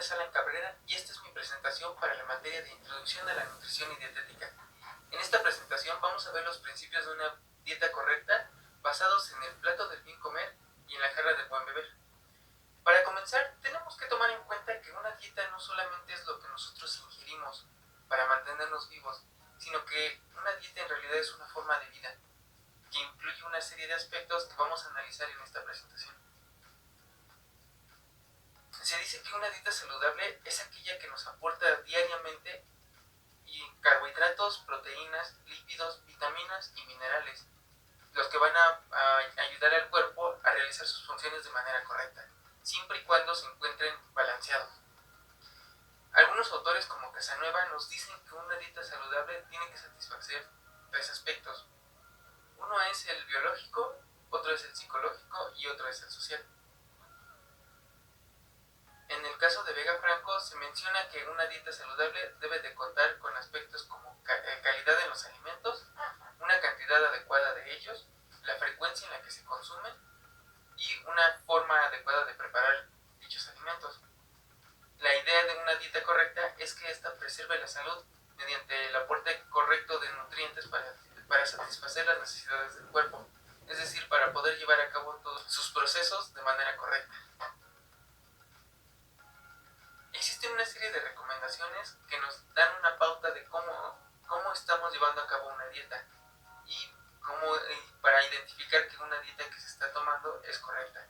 es Alan Cabrera y esta es mi presentación para la materia de Introducción a la Nutrición y Dietética. En esta presentación vamos a ver los principios de una dieta correcta basados en el plato del bien comer y en la jarra del buen beber. Para comenzar, tenemos que tomar en cuenta que una dieta no solamente es lo que nosotros ingerimos para mantenernos vivos, sino que una dieta en realidad es una forma de vida que incluye una serie de aspectos que vamos a analizar en esta presentación. Se dice que una dieta saludable es aquella que nos aporta diariamente carbohidratos, proteínas, lípidos, vitaminas y minerales, los que van a ayudar al cuerpo a realizar sus funciones de manera correcta, siempre y cuando se encuentren balanceados. Algunos autores como Casanueva nos dicen que una dieta saludable tiene que satisfacer tres aspectos. Uno es el biológico, otro es el psicológico y otro es el social. En el caso de Vega Franco se menciona que una dieta saludable debe de contar con aspectos como calidad en los alimentos, una cantidad adecuada de ellos, la frecuencia en la que se consumen y una forma adecuada de preparar dichos alimentos. La idea de una dieta correcta es que ésta preserve la salud mediante el aporte correcto de nutrientes para satisfacer las necesidades del cuerpo, es decir, para poder llevar a cabo todos sus procesos de manera correcta. Existen una serie de recomendaciones que nos dan una pauta de cómo estamos llevando a cabo una dieta y para identificar que una dieta que se está tomando es correcta.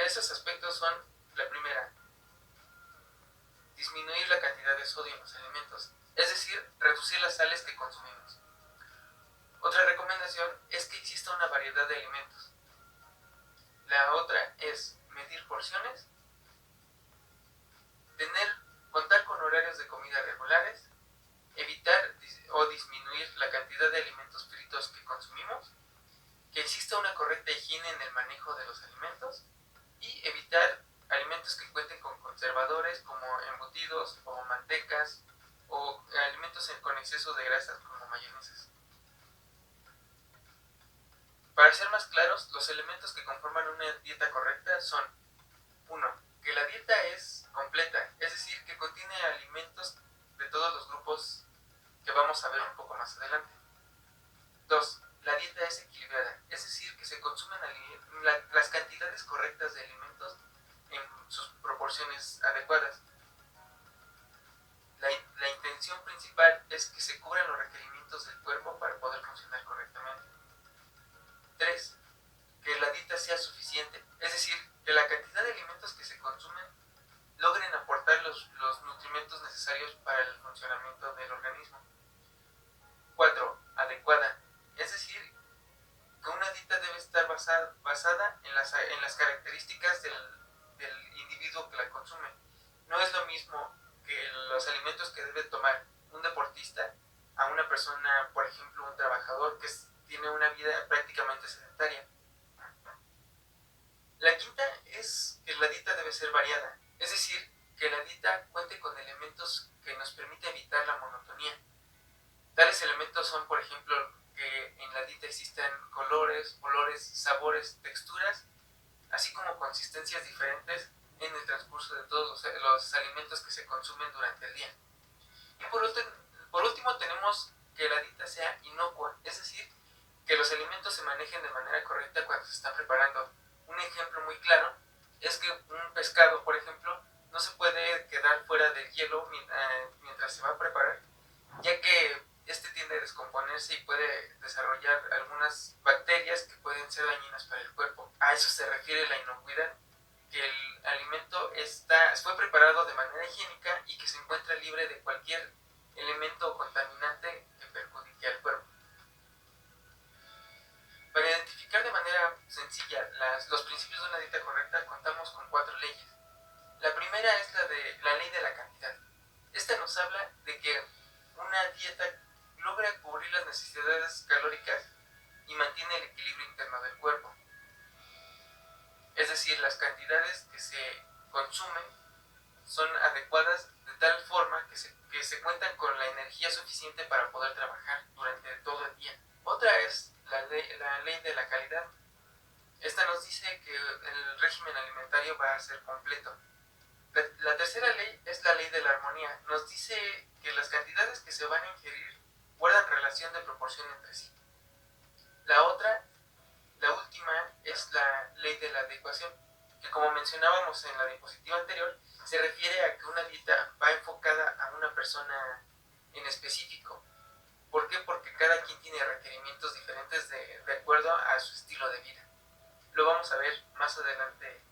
Esos aspectos son: la primera, disminuir la cantidad de sodio en los alimentos, es decir, reducir las sales que consumimos. Otra recomendación es que exista una variedad de alimentos. La otra es medir porciones, contar con horarios de comida regulares, evitar o disminuir la cantidad de alimentos fritos que consumimos, que exista una correcta higiene en el manejo de los alimentos y evitar alimentos que cuenten con conservadores como embutidos o mantecas o alimentos con exceso de grasas como mayonesas. Para ser más claros, los elementos que conforman una dieta correcta son: 1. Que la dieta es completa, es decir, que contiene alimentos de todos los grupos que vamos a ver un poco más adelante. 2. La dieta es equilibrada, es decir, que se consumen las cantidades correctas de alimentos en sus proporciones adecuadas. La intención principal es que se cubran los requerimientos del cuerpo para poder funcionar correctamente. 3. Que la dieta sea suficiente, es decir, que la cantidad de alimentos que se consumen logren aportar los nutrimentos necesarios para el funcionamiento del organismo. 4. Adecuada, es decir, que una dieta debe estar basada en las características del individuo que la consume. No es lo mismo que los alimentos que debe tomar un deportista a una persona, por ejemplo, un trabajador que tiene una vida prácticamente sedentaria. La quinta es que la dieta debe ser variada, es decir, que la dieta cuente con elementos que nos permita evitar la monotonía. Tales elementos son, por ejemplo, que en la dieta existan colores, olores, sabores, texturas, así como consistencias diferentes en el transcurso de todos los alimentos que se consumen durante el día. Y por último tenemos que la dieta sea inocua, es decir, que los alimentos se manejen de manera correcta cuando se están preparando. Un ejemplo muy claro es que un pescado, por ejemplo, no se puede quedar fuera del hielo mientras se va a preparar, ya que este tiende a descomponerse y puede desarrollar algunas bacterias que pueden ser dañinas para el cuerpo. A eso se refiere la inocuidad, que el alimento fue preparado de manera higiénica y que se encuentra libre de cualquier elemento o contaminante que perjudique al cuerpo. Para identificar de manera sencilla los principios de una dieta correcta, contamos con 4 leyes. La primera es la ley de la cantidad. Esta nos habla de que una dieta logra cubrir las necesidades calóricas y mantiene el equilibrio interno del cuerpo. Es decir, las cantidades que se consumen son adecuadas de tal forma que se cuentan con la energía suficiente para poder trabajar durante todo el día. Otra es la ley de la calidad. Esta nos dice que el régimen alimentario va a ser completo. La tercera ley es la ley de la armonía. Nos dice que las cantidades que se van a ingerir guardan relación de proporción entre sí. La otra, la última, es la ley de la adecuación, que como mencionábamos en la diapositiva anterior, se refiere a que una dieta va enfocada a una persona en específico. ¿Por qué? Porque cada quien tiene requerimientos diferentes de acuerdo a su estilo de vida. Lo vamos a ver más adelante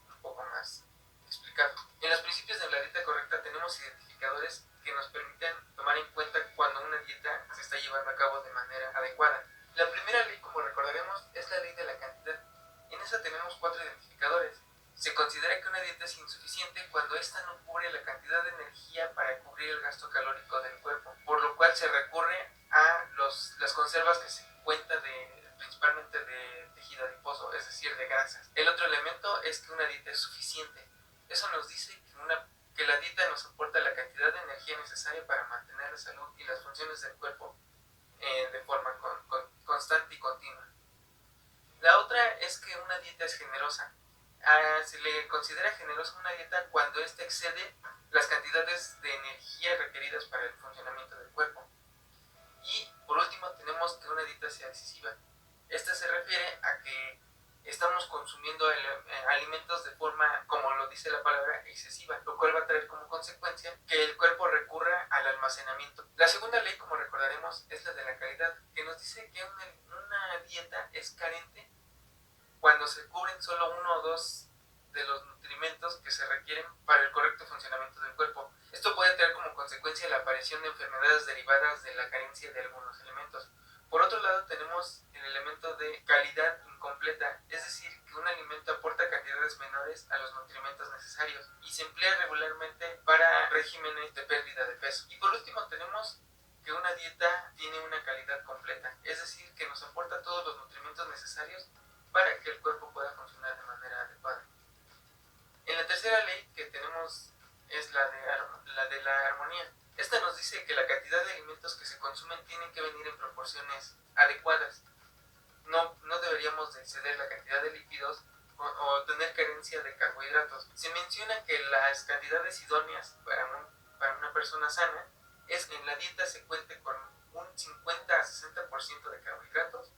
un poco más explicado. En los principios de la dieta correcta tenemos identificadores que nos permiten tomar en cuenta cuando una dieta se está llevando a cabo de manera adecuada. La primera ley, como recordaremos, es la ley de la cantidad. En esa tenemos 4 identificadores. Se considera que una dieta es insuficiente cuando ésta no cubre la cantidad de energía para cubrir el gasto calórico del cuerpo, por lo cual se recurre a las conservas que se cuentan principalmente de tejido adiposo, es decir, de grasas. El otro elemento es que una dieta es suficiente. Eso nos dice que la dieta nos aporta la cantidad de energía necesaria para mantener la salud y las funciones del cuerpo de forma constante y continua. La otra es que una dieta es generosa. Se le considera generosa una dieta cuando ésta excede las cantidades de energía requeridas para el funcionamiento del cuerpo. Y por último tenemos que una dieta sea excesiva. Esta se refiere a que estamos consumiendo alimentos de forma, como lo dice la palabra, excesiva, lo cual va a traer como consecuencia que el cuerpo recurra al almacenamiento. La segunda ley, como recordaremos, es la de la calidad, que nos dice que una dieta es carente cuando se cubren solo uno o dos de los nutrimentos que se requieren para el correcto funcionamiento del cuerpo. Esto puede traer como consecuencia la aparición de enfermedades derivadas de la carencia de algunos elementos. Por otro lado, tenemos el elemento de calidad incompleta, es decir, que un alimento aporta cantidades menores a los nutrimentos necesarios y se emplea regularmente para regímenes de pérdida de peso. Y por último, tenemos que una dieta tiene una calidad completa, es decir, que nos aporta todos los nutrimentos necesarios para que el cuerpo pueda funcionar de manera adecuada. En la tercera ley que tenemos es la de la armonía. Esta nos dice que la cantidad de alimentos que se consumen tienen que venir en proporciones adecuadas. No deberíamos de exceder la cantidad de lípidos o tener carencia de carbohidratos. Se menciona que las cantidades idóneas para una persona sana es que en la dieta se cuente con un 50 a 60% de carbohidratos,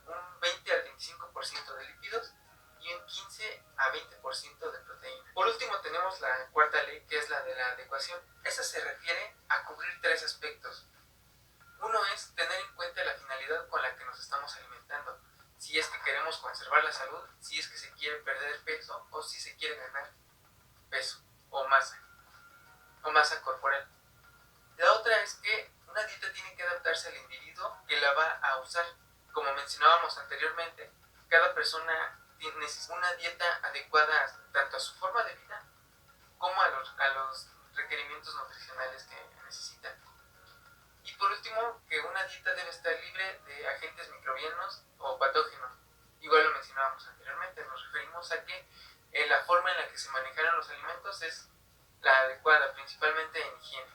un 20 al 25% de lípidos y un 15 a 20% de proteína. Por último tenemos la cuarta ley, que es la de la adecuación. Esta se refiere a cubrir 3 aspectos. Uno es tener en cuenta la finalidad con la que nos estamos alimentando. Si es que queremos conservar la salud, si es que se quiere perder peso o si se quiere ganar peso o masa corporal. La otra es que una dieta tiene que adaptarse al individuo que la va a usar. Como mencionábamos anteriormente, cada persona necesita una dieta adecuada tanto a su forma de vida como a los requerimientos nutricionales que necesita. Y por último, que una dieta debe estar libre de agentes microbianos o patógenos. Igual lo mencionábamos anteriormente, nos referimos a que la forma en la que se manejaron los alimentos es la adecuada, principalmente en higiene.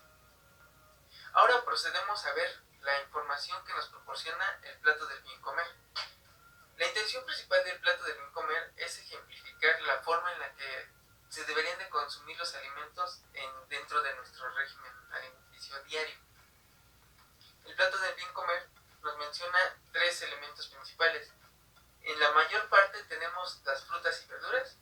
Ahora procedemos a ver la información que nos proporciona el plato del bien comer. La intención principal del plato del bien comer es ejemplificar la forma en la que se deberían de consumir los alimentos dentro de nuestro régimen alimenticio diario. El plato del bien comer nos menciona 3 elementos principales. En la mayor parte tenemos las frutas y verduras,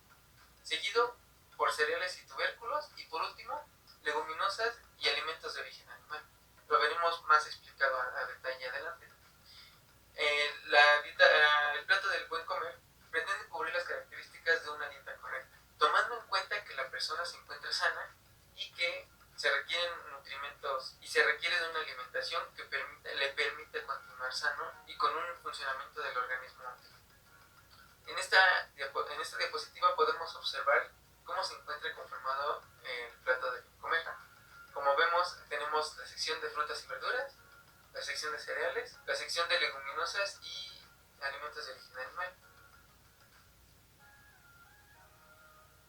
seguido por cereales y tubérculos y por último leguminosas y alimentos de origen animal. Lo veremos más explicado a detalle adelante. El plato del buen comer pretende cubrir las características de una dieta correcta, tomando en cuenta que la persona se encuentra sana y que se requieren nutrimentos y se requiere de una alimentación que le permite continuar sano y con un funcionamiento del organismo óptimo. En esta diapositiva podemos observar cómo se encuentra conformado el plato del bien comer. Como vemos, tenemos la sección de frutas y verduras, la sección de cereales, la sección de leguminosas y alimentos de origen animal.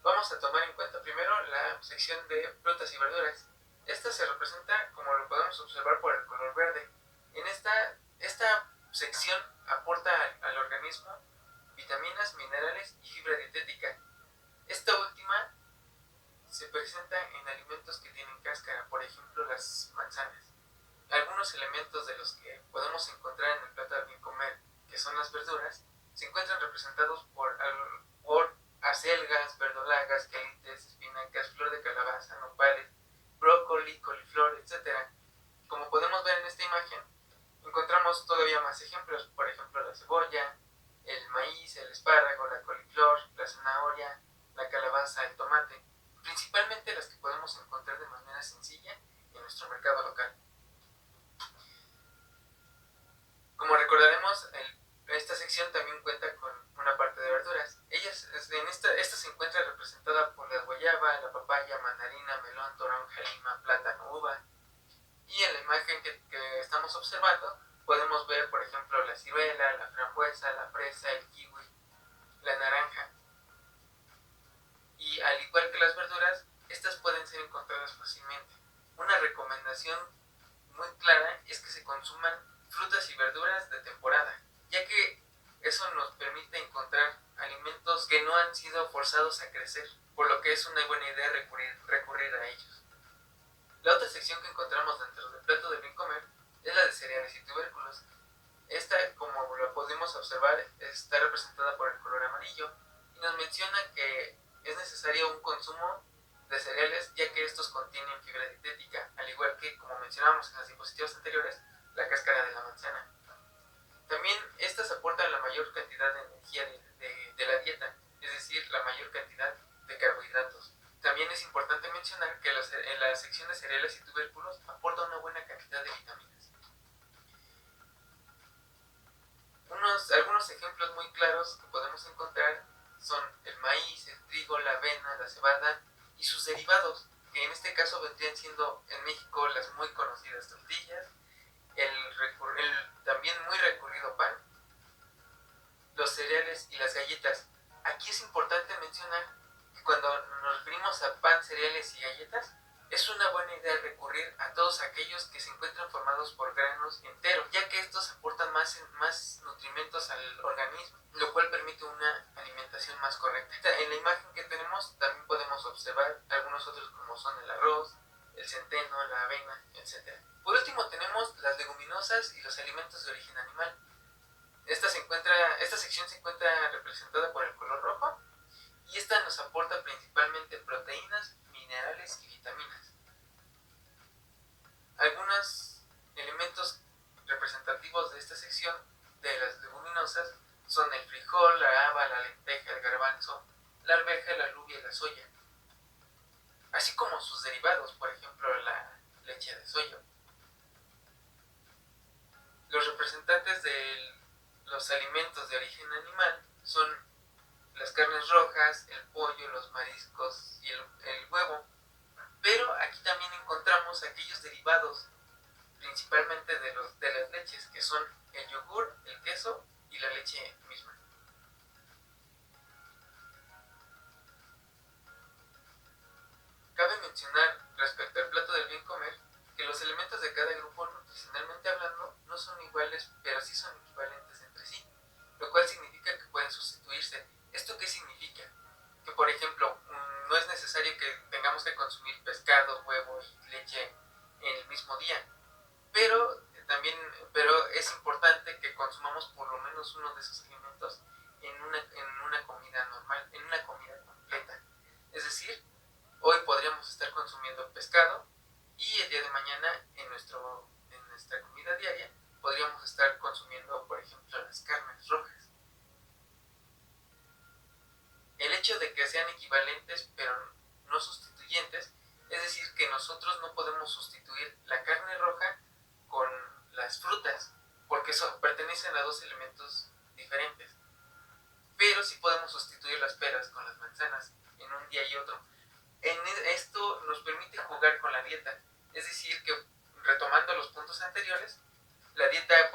Vamos a tomar en cuenta primero la sección de frutas y verduras. Esta se representa, como lo podemos observar, por el color verde. En esta sección aporta al organismo vitaminas, minerales y fibra dietética. Esta última se presenta en alimentos que tienen cáscara, por ejemplo las manzanas. Algunos elementos de los que podemos encontrar en el plato del bien comer, que son las verduras, se encuentran representados por acelgas, verdolagas, quelites, espinacas, flor de calabaza, nopales, brócoli, coliflor, etc. Como podemos ver en esta imagen, encontramos todavía más ejemplos, por ejemplo la cebolla, el maíz, el espárrago, la coliflor, la zanahoria, la calabaza, el tomate, principalmente las que podemos encontrar de manera sencilla en nuestro mercado local. Como recordaremos, esta sección también cuenta con una parte de verduras. Esta se encuentra representada por la guayaba, la papaya, mandarina, melón, toronja, lima, plátano, uva. Y en la imagen que estamos observando podemos ver, por ejemplo, la ciruela, la frambuesa, la fresa, el kiwi, la naranja. Y al igual que las verduras, estas pueden ser encontradas fácilmente. Una recomendación muy clara es que se consuman frutas y verduras de temporada, ya que eso nos permite encontrar alimentos que no han sido forzados a crecer, por lo que es una buena idea recurrir a ellos. La otra sección que encontramos dentro del plato del bien comer es la de cereales y tubérculos. Esta, como lo podemos observar, está representada por el color amarillo y nos menciona que es necesario un consumo de cereales, ya que estos contienen fibra dietética, al igual que, como mencionábamos en las diapositivas anteriores, la cáscara de la manzana. También estas aportan la mayor cantidad de energía de la dieta, es decir, la mayor cantidad de carbohidratos. También es importante mencionar que en la sección de cereales y tubérculos aporta una buena cantidad de vitaminas. Algunos ejemplos muy claros que podemos encontrar son el maíz, el trigo, la avena, la cebada y sus derivados, que en este caso vendrían siendo en México las muy conocidas tortillas, el también muy recurrido pan, los cereales y las galletas. Aquí es importante mencionar que cuando nos referimos a pan, cereales y galletas, es una buena idea recurrir a todos aquellos que se encuentran formados por granos enteros, ya que estos aportan más nutrimentos al organismo, lo cual permite una alimentación más correcta. En la imagen que tenemos también podemos observar algunos otros como son el arroz, el centeno, la avena, etc. Por último tenemos las leguminosas y los alimentos de origen animal. Esta sección se encuentra representada por el color rojo y esta nos aporta principalmente proteínas, minerales y vitaminas. Algunos elementos representativos de esta sección de las leguminosas son el frijol, la haba, la lenteja, el garbanzo, la arveja, la alubia y la soya, así como sus derivados, por ejemplo la leche de soya. Los representantes de los alimentos de origen animal son las carnes rojas, el pollo, los mariscos y el huevo. Pero aquí también encontramos aquellos derivados, principalmente de las leches, que son el yogur, el queso y la leche misma. Cabe mencionar respecto al plato del bien comer que los elementos de cada grupo, nutricionalmente hablando, no son iguales, pero sí son equivalentes entre sí, lo cual significa que pueden sustituirse. ¿Esto qué significa? Que, por ejemplo, no es necesario que tengamos que consumir pescado, huevo y leche en el mismo día, pero es importante que consumamos por lo menos uno de esos alimentos en una comida normal, en una comida completa. Es decir, hoy podríamos estar consumiendo pescado y el día de mañana en nuestra comida diaria podríamos estar consumiendo, por ejemplo, las carnes rojas. El hecho de que sean equivalentes pero no sustituyentes, es decir, que nosotros no podemos sustituir la carne roja con las frutas, porque pertenecen a dos elementos diferentes. Pero sí podemos sustituir las peras con las manzanas en un día y otro. Esto nos permite jugar con la dieta, es decir, que retomando los puntos anteriores, la dieta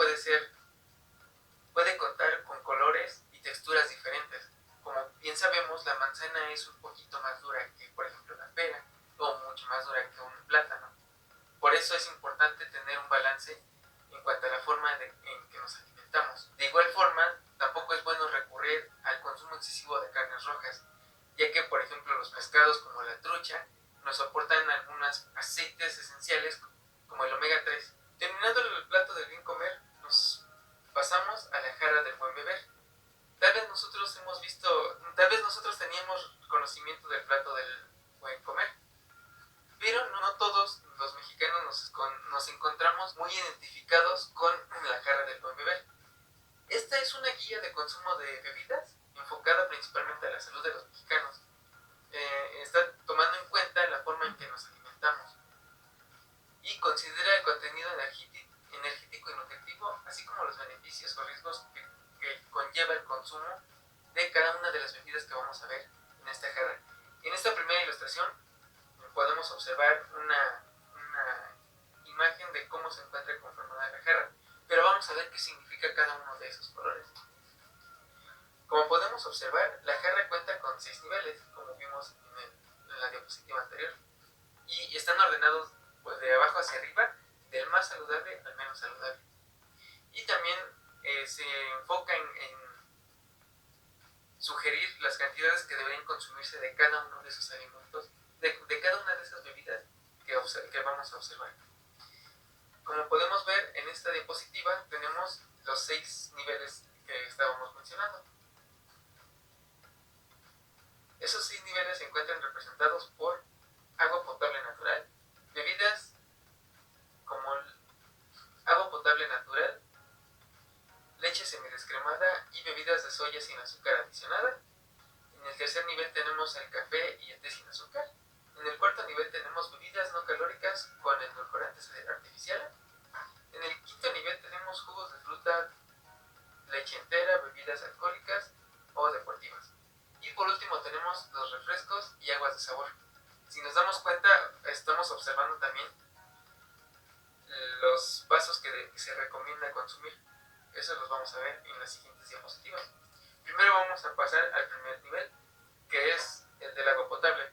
puede contar con colores y texturas diferentes. Como bien sabemos, la manzana es un poquito más dura que, por ejemplo, la pera, o mucho más dura que un plátano. Por eso es importante tener un balance en cuanto a la forma en que nos alimentamos. De igual forma, tampoco es bueno recurrir al consumo excesivo de carnes rojas, ya que, por ejemplo, los pescados como la trucha tenemos conocimiento del plato del buen comer. Pero no todos los mexicanos nos encontramos muy identificados con la jarra del buen beber. Esta es una guía de consumo de bebidas enfocada principalmente a la salud de los mexicanos. Está tomando en cuenta la forma en que nos alimentamos y considera el contenido energético y nutritivo, así como los beneficios o riesgos que conlleva el consumo de cada una de las bebidas que vamos a ver en esta jarra. En esta primera ilustración podemos observar una imagen de cómo se encuentra conformada la jarra, pero vamos a ver qué significa cada uno de esos colores. Como podemos observar, la jarra cuenta con 6 niveles, como vimos en la diapositiva anterior, y están ordenados pues, de abajo hacia arriba, del más saludable al menos saludable. Y también se enfoca en sugerir las cantidades que deberían consumirse de cada uno de esos alimentos, de cada una de esas bebidas que vamos a observar. Como podemos ver en esta diapositiva, tenemos los 6 niveles que estábamos mencionando. Esos 6 niveles se encuentran representados por agua potable natural, bebidas como agua potable natural, leche semidescremada y bebidas de soya sin azúcar adicionada. En el tercer nivel tenemos el café y el té sin azúcar. En el cuarto nivel tenemos bebidas no calóricas con edulcorantes artificiales. En el quinto nivel tenemos jugos de fruta, leche entera, bebidas alcohólicas o deportivas. Y por último tenemos los refrescos y aguas de sabor. Si nos damos cuenta, estamos observando también los vasos que se recomienda consumir. Eso los vamos a ver en las siguientes diapositivas. Primero vamos a pasar al primer nivel, que es el del agua potable.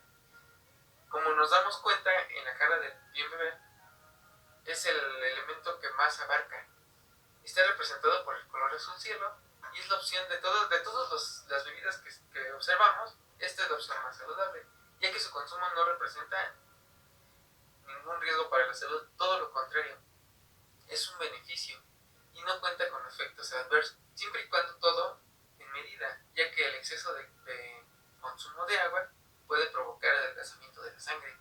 Como nos damos cuenta, en la jarra del bien beber es el elemento que más abarca. Está representado por el color azul cielo y es la opción de todas las bebidas que observamos. Esta es la opción más saludable, ya que su consumo no representa ningún riesgo para la salud, todo lo contrario, es un beneficio y no cuenta con efectos adversos, siempre y cuando todo en medida, ya que el exceso de consumo de agua puede provocar adelgazamiento de la sangre.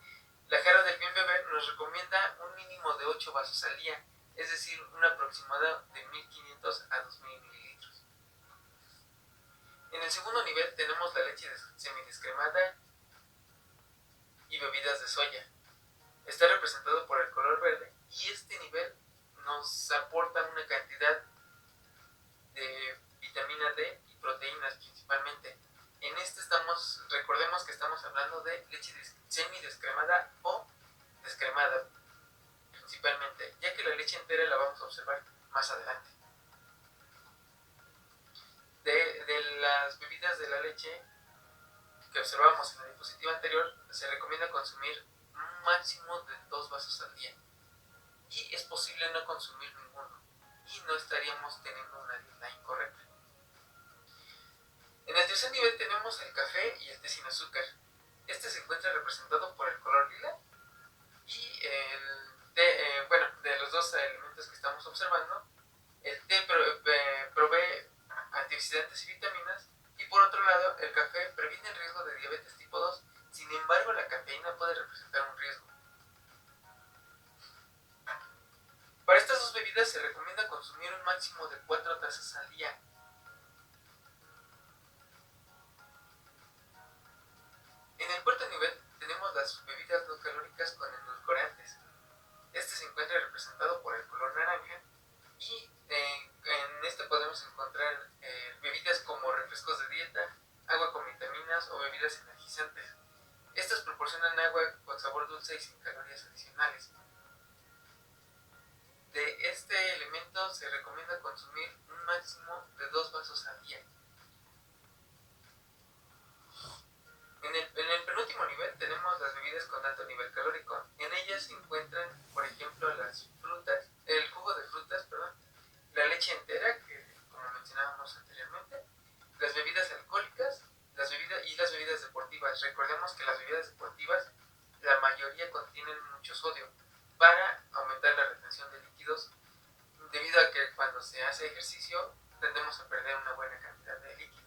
La jarra del bien beber nos recomienda un mínimo de 8 vasos al día, es decir, un aproximado de 1500 a 2000 mililitros. En el segundo nivel tenemos la leche semidescremada y bebidas de soya. Está representado por el color verde y este nivel nos aporta una cantidad de vitamina D y proteínas principalmente. En este recordemos que estamos hablando de leche semidescremada o descremada principalmente, ya que la leche entera la vamos a observar más adelante. De las bebidas de la leche que observamos en la diapositiva anterior, se recomienda consumir un máximo de 2 vasos al día. Y es posible no consumir ninguno y no estaríamos teniendo una dieta incorrecta. En el tercer nivel tenemos el café y el té sin azúcar. Este se encuentra representado por el color lila y el té, de los dos elementos que estamos observando, el té provee antioxidantes y vitaminas y por otro lado el café previene el riesgo de diabetes tipo 2. Sin embargo, la cafeína puede representar un riesgo. Para estas dos bebidas se recomienda consumir un máximo de 4 tazas al día. En el cuarto nivel tenemos las bebidas no calóricas con edulcorantes. Este se encuentra representado por el color naranja y en este podemos encontrar bebidas como refrescos de dieta, agua con vitaminas o bebidas energizantes. Estas proporcionan agua con sabor dulce y sin calorías adicionales. De este elemento se recomienda consumir un máximo de 2 vasos al día. En el penúltimo nivel tenemos las bebidas con alto nivel calórico. En ellas se encuentran, por ejemplo, el jugo de frutas, la leche entera, que como mencionábamos anteriormente, las bebidas alcohólicas, las bebidas deportivas. Recordemos que las bebidas deportivas, la mayoría contienen mucho sodio para aumentar la retención de líquidos, debido a que cuando se hace ejercicio tendemos a perder una buena cantidad de líquidos.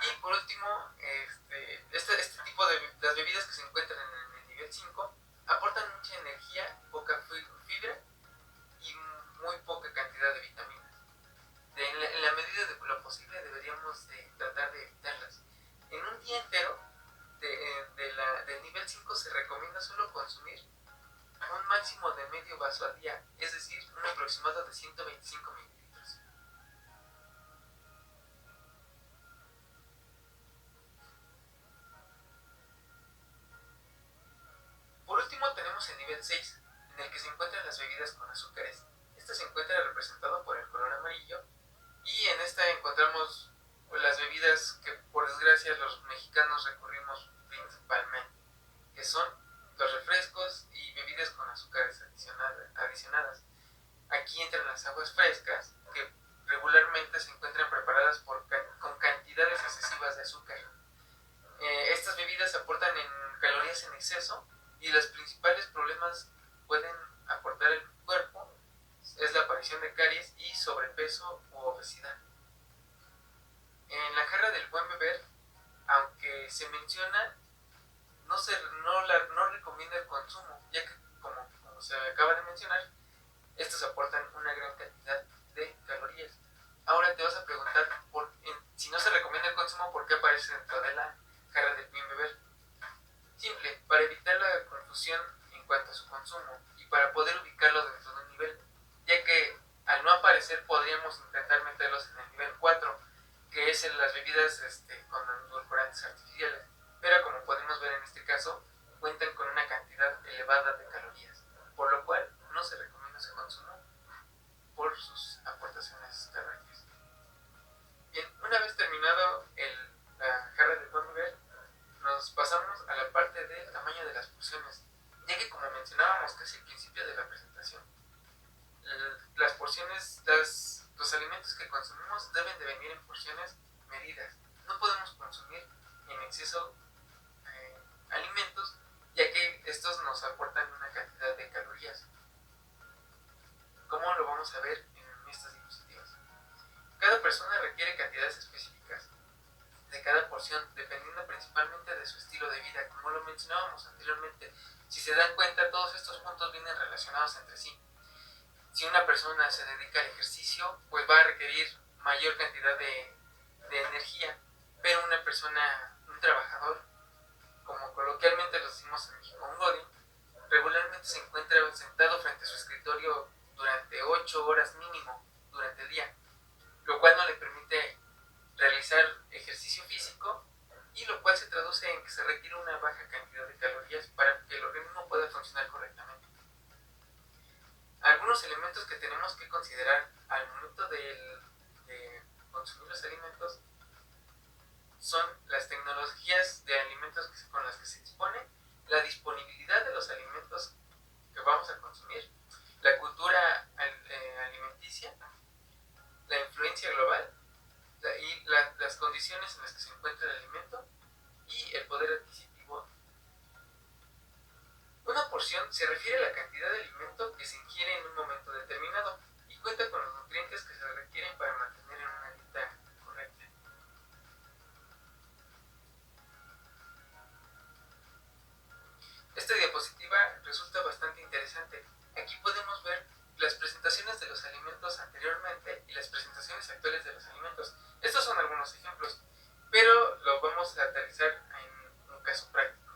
Y por último, este tipo de las bebidas que se encuentran en el nivel 5 aportan mucha energía, poca fibra y muy poca cantidad de vitaminas. En la medida de lo posible deberíamos de tratar de evitarlas. En un día entero del nivel 5 se recomienda solo consumir un máximo de medio vaso al día, es decir, un aproximado de 125 mililitros. Por último tenemos el nivel 6, en el que se encuentran las bebidas con azúcares. Este se encuentra representado por el color amarillo y en esta encontramos las bebidas que por desgracia los mexicanos recurrimos principalmente, que son los refrescos y bebidas con azúcares adicionadas. Aquí entran las aguas frescas, que regularmente se encuentran preparadas con cantidades excesivas de azúcar. Estas bebidas aportan en calorías en exceso y los principales problemas que pueden aportar el cuerpo es la aparición de caries y sobrepeso u obesidad. En la jarra del buen beber, aunque se menciona, no recomienda el consumo, ya que como se acaba de mencionar, estos aportan una gran cantidad de calorías. Ahora te vas a preguntar, si no se recomienda el consumo, ¿por qué aparece dentro de la jarra del bien beber? Simple, para evitar la confusión en cuanto a su consumo y para poder ubicarlo dentro de un nivel, ya que al no aparecer podríamos intentar meterlos en el nivel 4, que es en las bebidas con edulcorantes artificiales, pero como podemos ver en este caso, cuentan con una cantidad elevada de calorías, por lo cual no se recomienda su consumo por sus aportaciones calóricas. Bien, una vez terminado la jarra de buen beber, nos pasamos a la parte del tamaño de las porciones, ya que como mencionábamos casi al principio de la presentación, las porciones, los alimentos que consumimos deben de venir en porciones medidas. No podemos consumir en exceso alimentos, ya que estos nos aportan una cantidad de calorías. ¿Cómo lo vamos a ver en estas diapositivas? Cada persona requiere cantidades específicas de cada porción, dependiendo principalmente de su estilo de vida, como lo mencionábamos anteriormente. Si se dan cuenta, todos estos puntos vienen relacionados entre sí. Si una persona se dedica al ejercicio, pues va a requerir mayor cantidad de energía, pero una persona, un trabajador, como coloquialmente lo decimos en México, un godín, regularmente se encuentra sentado frente a su escritorio durante 8 horas mínimo durante el día, lo cual no le permite realizar ejercicio físico y lo cual se traduce en que se requiere una baja cantidad de calorías para que el organismo pueda funcionar correctamente. Algunos elementos que tenemos que considerar al momento de consumir los alimentos son las tecnologías de alimentos con las que se dispone, la disponibilidad de los alimentos que vamos a consumir, la cultura alimenticia, la influencia global y las condiciones en las que se encuentra el alimento y el poder adquisitivo. Una porción se refiere a la cantidad de alimento que se ingiere en un momento determinado y cuenta con los nutrientes que se requieren para mantener en una dieta correcta. Esta diapositiva resulta bastante interesante. Aquí podemos ver las presentaciones de los alimentos anteriormente y las presentaciones actuales de los alimentos. Estos son algunos ejemplos, pero lo vamos a aterrizar en un caso práctico.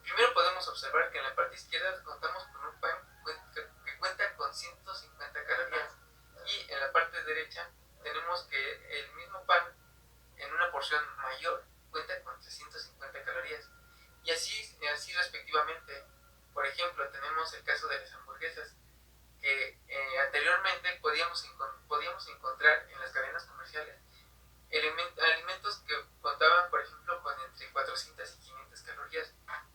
Primero podemos observar que en la parte izquierda contamos con un pan que cuenta con 150 calorías y en la parte derecha tenemos que el mismo pan en una porción mayor cuenta con 350 calorías y así respectivamente. Por ejemplo, tenemos el caso de las hamburguesas que anteriormente podíamos encontrar en las cadenas comerciales alimentos que contaban, por ejemplo, con entre 400 y 500 calorías,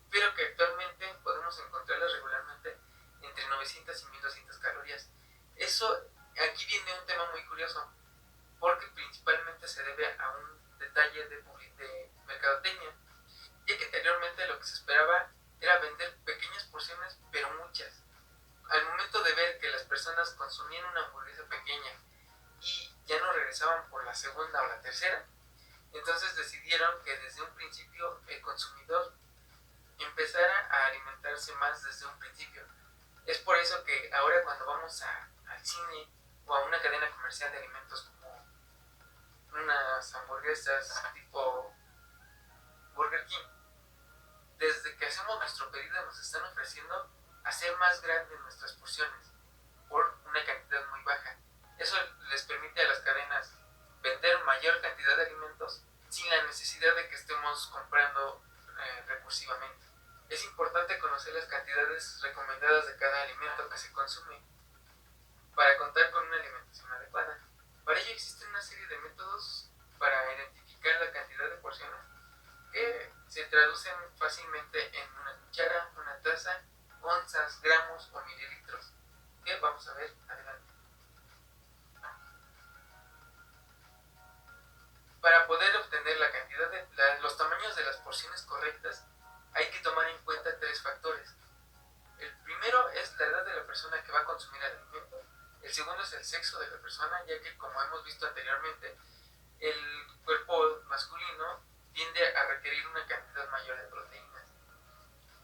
pero que actualmente podemos encontrarlas regularmente entre 900 y 1200 calorías. Aquí viene un tema muy curioso, porque principalmente se debe a un detalle de mercadotecnia, ya que anteriormente lo que se esperaba era vender pequeñas porciones, pero muchas. Al momento de ver que las personas consumían una hamburguesa pequeña y ya no regresaban por la segunda o la tercera, Entonces decidieron que desde un principio el consumidor empezara a alimentarse más desde un principio. Es por eso que ahora cuando vamos al cine o a una cadena comercial de alimentos como unas hamburguesas tipo Burger King, desde que hacemos nuestro pedido nos están ofreciendo hacer más grandes nuestras porciones por una cantidad muy baja. Eso les permite a las cadenas vender mayor cantidad de alimentos sin la necesidad de que estemos comprando recursivamente. Es importante conocer las cantidades recomendadas de cada alimento que se consume para contar con una alimentación adecuada. Para ello existen una serie de métodos para identificar la cantidad de porciones que se traducen fácilmente en una cuchara, una taza, onzas, gramos o mililitros, que vamos a ver adelante. Para poder obtener la cantidad los tamaños de las porciones correctas, hay que tomar en cuenta tres factores. El primero es la edad de la persona que va a consumir el alimento. El segundo es el sexo de la persona, ya que como hemos visto anteriormente, el cuerpo masculino tiende a requerir una cantidad mayor de proteínas.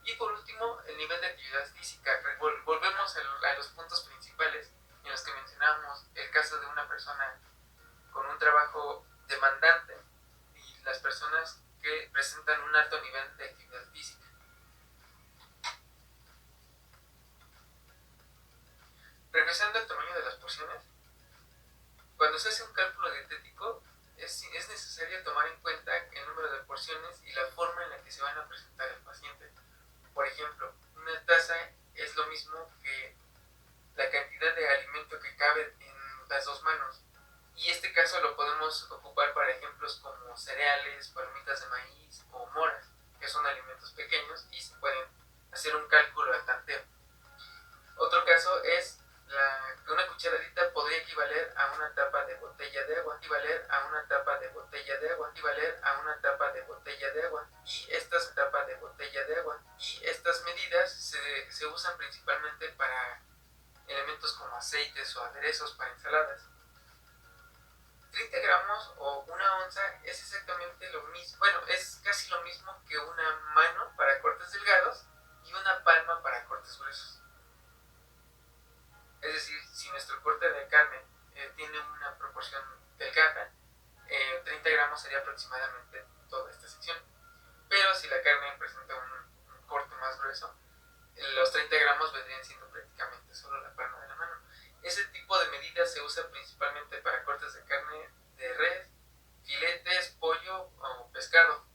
Y por último, el nivel de actividad física. Volvemos a los puntos principales en los que mencionábamos el caso de una persona con un trabajo demandante y las personas que presentan un alto nivel de actividad física. Regresando al tamaño de las porciones, cuando se hace un cálculo dietético es necesario tomar en cuenta el número de porciones y la forma en la que se van a presentar al paciente. Por ejemplo, una taza es lo mismo que la cantidad de alimento que cabe en las dos manos. Y este caso lo podemos ocupar para ejemplos como cereales, palomitas de maíz o moras, que son alimentos pequeños y se pueden hacer un cálculo al tanteo. Otro caso es que una cucharadita podría equivaler a una tapa de botella de agua, equivaler a una tapa de botella de agua, equivaler a una tapa de botella de agua y estas tapas de botella de agua. Y estas medidas se usan principalmente para elementos como aceites o aderezos para ensaladas. 30 gramos o una onza es exactamente lo mismo, bueno, es casi lo mismo que una mano para cortes delgados y una palma para cortes gruesos. Es decir, si nuestro corte de carne tiene una proporción delgada, 30 gramos sería aproximadamente toda esta sección. Pero si la carne presenta un corte más grueso, los 30 gramos vendrían siendo prácticamente solo la palma de la mano. Ese tipo de medidas se usa principalmente para cortes de carne de res, filetes, pollo o pescado.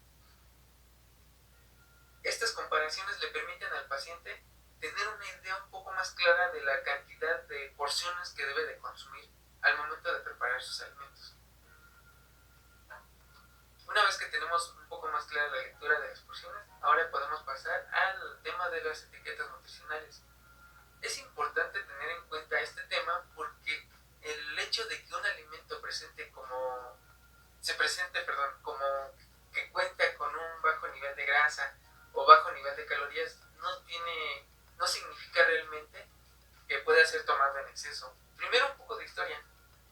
Estas comparaciones le permiten al paciente tener una idea un poco más clara de la cantidad de porciones que debe de consumir al momento de preparar sus alimentos. Una vez que tenemos un poco más clara la lectura de las porciones, ahora podemos pasar al tema de las etiquetas nutricionales. Es importante tener en cuenta este tema porque el hecho de que un alimento como que cuenta con un bajo nivel de grasa o bajo nivel de calorías no significa realmente que pueda ser tomado en exceso. Primero un poco de historia.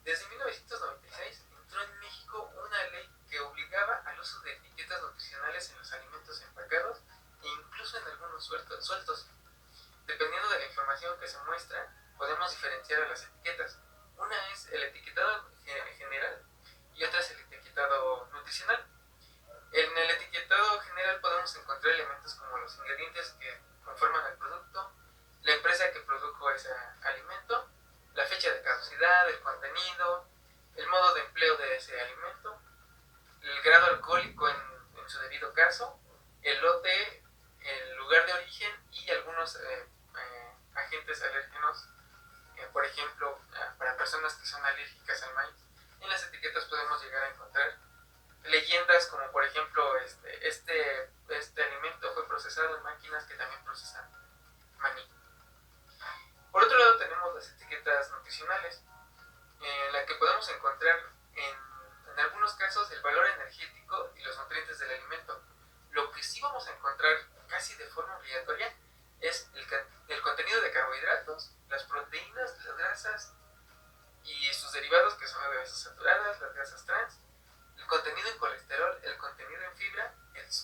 Desde 1996 entró en México una ley que obligaba al uso de etiquetas nutricionales en los alimentos empacados e incluso en algunos sueltos. Dependiendo de la información que se muestra, podemos diferenciar a las etiquetas. Una es el etiquetado general y otra es el etiquetado nutricional. En el etiquetado general podemos encontrar elementos como los ingredientes que conforman el producto, la empresa que produjo ese alimento, la fecha de caducidad, el contenido, el modo de empleo de ese alimento, el grado alcohólico en su debido caso, el lote, el lugar de origen y algunos agentes alérgenos, por ejemplo, para personas que son alérgicas al maíz. En las etiquetas podemos llegar a encontrar leyendas como por ejemplo este alimento fue procesado en máquinas que también procesan maní. Por otro lado tenemos las etiquetas nutricionales, en la que podemos encontrar en algunos casos el valor energético y los nutrientes del alimento. Lo que sí vamos a encontrar casi de forma obligatoria es el contenido de carbohidratos, las proteínas, las grasas y sus derivados, que son las grasas saturadas, las grasas trans, el contenido en colesterol, el contenido en fibra,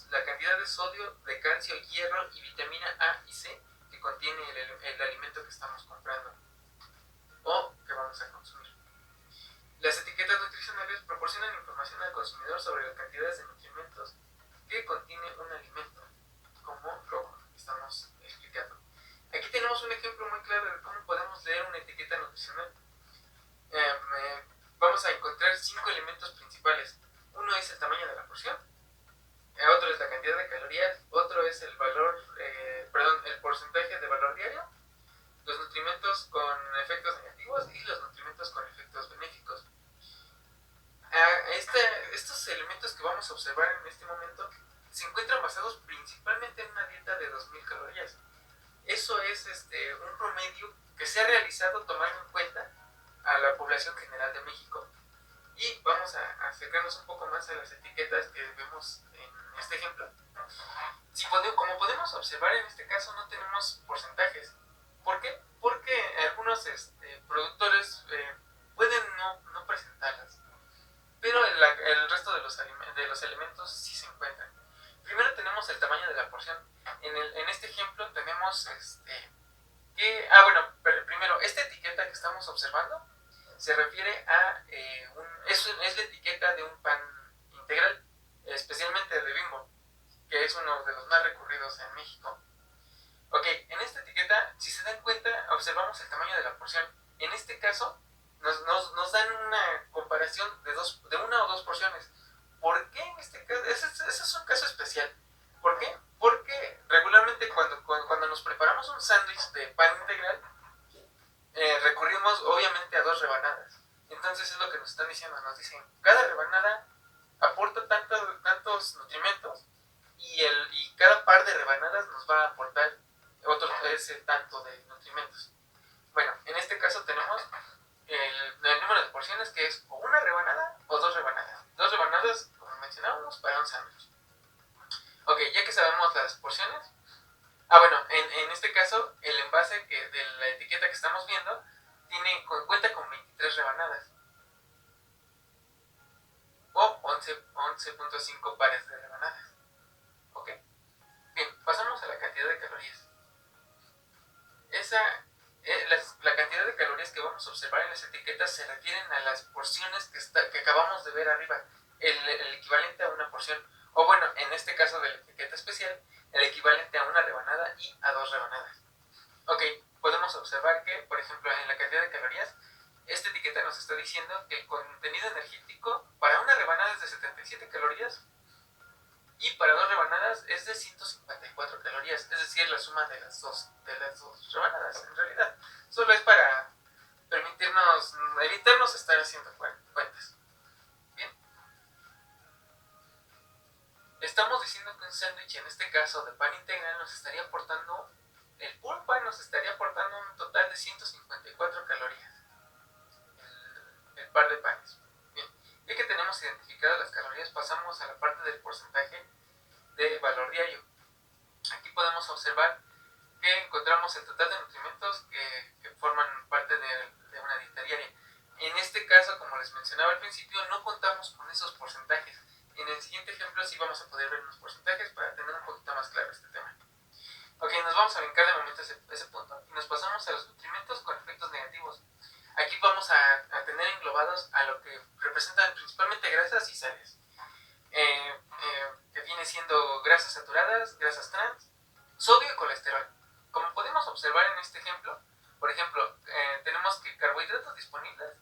la cantidad de sodio, de calcio, hierro y vitamina A y C que contiene el alimento que estamos comprando o que vamos a consumir. Las etiquetas nutricionales proporcionan información al consumidor sobre las cantidades de nutrimentos que contiene un alimento, como lo estamos explicando. Aquí tenemos un ejemplo muy claro de cómo podemos leer una etiqueta nutricional. Vamos a encontrar 5 elementos principales. Uno es el tamaño de la porción, otro es la cantidad de calorías, otro es el el porcentaje de valor diario, los nutrimentos con efectos negativos y los nutrimentos con efectos benéficos. Estos elementos que vamos a observar en este momento se encuentran basados principalmente en una dieta de 2000 calorías. Eso es un promedio que se ha realizado tomando en cuenta a la población general de México. Y vamos a acercarnos un poco más a las etiquetas que vemos en este ejemplo. Como podemos observar, en este caso no tenemos porcentajes. ¿Por qué? Porque algunos productores pueden no presentarlas, pero el resto de los elementos sí se encuentran. Primero tenemos el tamaño de la porción. En este ejemplo tenemos primero, esta etiqueta que estamos observando se refiere a es la etiqueta de un pan integral, especialmente de Bimbo, que es uno de los más recurridos en México. Ok, en esta etiqueta, si se dan cuenta, observamos el tamaño de la porción. En este caso, nos dan una comparación de una o dos porciones. ¿Por qué en este caso? Ese es un caso especial. ¿Por qué? Porque regularmente cuando nos preparamos un sándwich de pan integral, recurrimos obviamente a 2 rebanadas. Entonces es lo que nos están diciendo. Nos dicen, cada rebanada aporta tantos nutrimentos y cada par de rebanadas nos va a aportar ese tanto de nutrimentos. Bueno, en este caso tenemos el número de porciones, que es o una rebanada o 2 rebanadas. 2 rebanadas, como mencionábamos, para un sándwich. Ok, ya que sabemos las porciones, en este caso el envase de la etiqueta que estamos viendo cuenta con 23 rebanadas o 11.5 pares de rebanadas. Ok, bien, pasamos a la cantidad de calorías. La cantidad de calorías que vamos a observar en las etiquetas se refieren a las porciones que acabamos de ver arriba, el equivalente a una porción, o bueno, en este caso de la etiqueta especial, el equivalente a una rebanada y a 2 rebanadas. Ok, podemos observar que, por ejemplo, en la cantidad de calorías, esta etiqueta nos está diciendo que el contenido energético para una rebanada es de 77 calorías y para 2 rebanadas es de 154 calorías, es decir, la suma de las dos rebanadas. En realidad, solo es para evitarnos estar haciendo cuentas. Bien, estamos diciendo que un sándwich, en este caso de pan integral, el puro pan nos estaría aportando un total de 154 calorías, el par de panes. Bien, ya que tenemos identificadas las calorías, pasamos a la parte del porcentaje de valor diario. Aquí podemos observar que encontramos el total de nutrimentos que forman parte de una dieta diaria. En este caso, como les mencionaba al principio, no contamos con esos porcentajes. En el siguiente ejemplo sí vamos a poder ver los porcentajes para tener un poquito más claro este tema. Ok, nos vamos a brincar de momento ese punto y nos pasamos a los nutrimentos con efectos negativos. Aquí vamos a tener englobados a lo que representan principalmente grasas y sales, que viene siendo grasas saturadas, grasas trans, sodio y colesterol. Como podemos observar en este ejemplo, por ejemplo, tenemos que carbohidratos disponibles,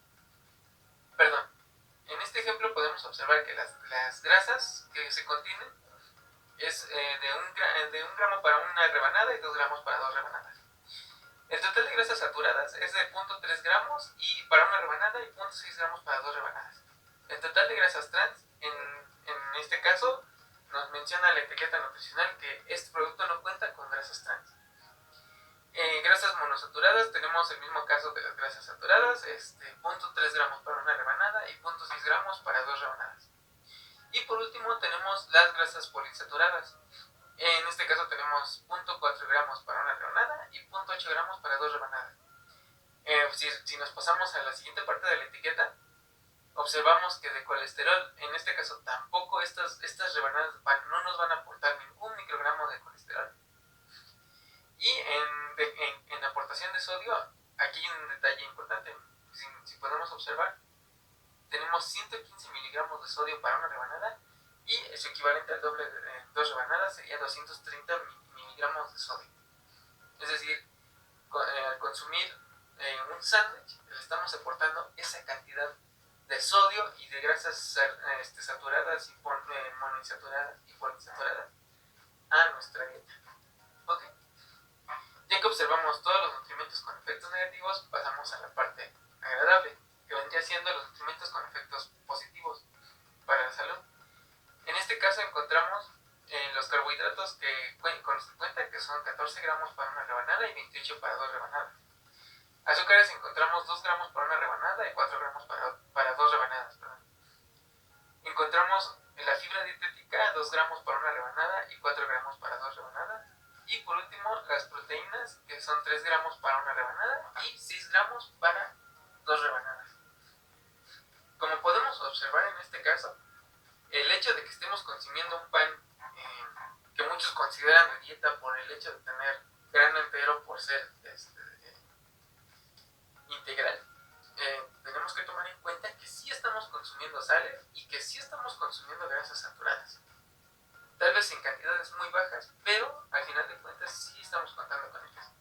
en este ejemplo podemos observar que las grasas que se contienen es de 1 gramo para una rebanada y 2 gramos para 2 rebanadas. El total de grasas saturadas es de 0.3 gramos y para una rebanada y 0.6 gramos para 2 rebanadas. El total de grasas trans, en este caso, nos menciona la etiqueta nutricional que este producto no cuenta con grasas trans. Grasas monosaturadas, tenemos el mismo caso de las grasas saturadas, 0.3 gramos para una rebanada y 0.6 gramos para 2 rebanadas. Y por último tenemos las grasas poliinsaturadas. En este caso tenemos 0.4 gramos para una rebanada y 0.8 gramos para 2 rebanadas. Si nos pasamos a la siguiente parte de la etiqueta, observamos que de colesterol, en este caso tampoco estas rebanadas de pan no nos van a aportar ningún microgramo de colesterol. Y en aportación de sodio, aquí hay un detalle importante. Si podemos observar, tenemos 115 miligramos de sodio para una rebanada y su equivalente al doble de 2 rebanadas sería 230 miligramos de sodio. Es decir, al consumir un sándwich le estamos aportando esa cantidad de sodio y de grasas saturadas y monoinsaturadas y poliinsaturadas a nuestra dieta. ¿Ok? Ya que observamos todos los nutrimentos con efectos negativos, pasamos a la parte agradable, que vendría siendo los nutrimentos con efectos positivos para la salud. En este caso encontramos los carbohidratos que con los que cuenta, que son 14 gramos para una rebanada y 28 para 2 rebanadas. Azúcares encontramos 2 gramos para una rebanada y 4 gramos para 2 rebanadas. Encontramos la fibra dietética, 2 gramos para una rebanada y 4 gramos para 2 rebanadas. Y por último, las proteínas, que son 3 gramos para una rebanada y 6 gramos para 2 rebanadas. Como podemos observar en este caso, el hecho de que estemos consumiendo un pan que muchos consideran de dieta por el hecho de tener grano entero por ser integral, tenemos que tomar en cuenta que sí estamos consumiendo sales y que sí estamos consumiendo grasas saturadas. Tal vez en cantidades muy bajas, pero al final de cuentas sí estamos contando con ellas.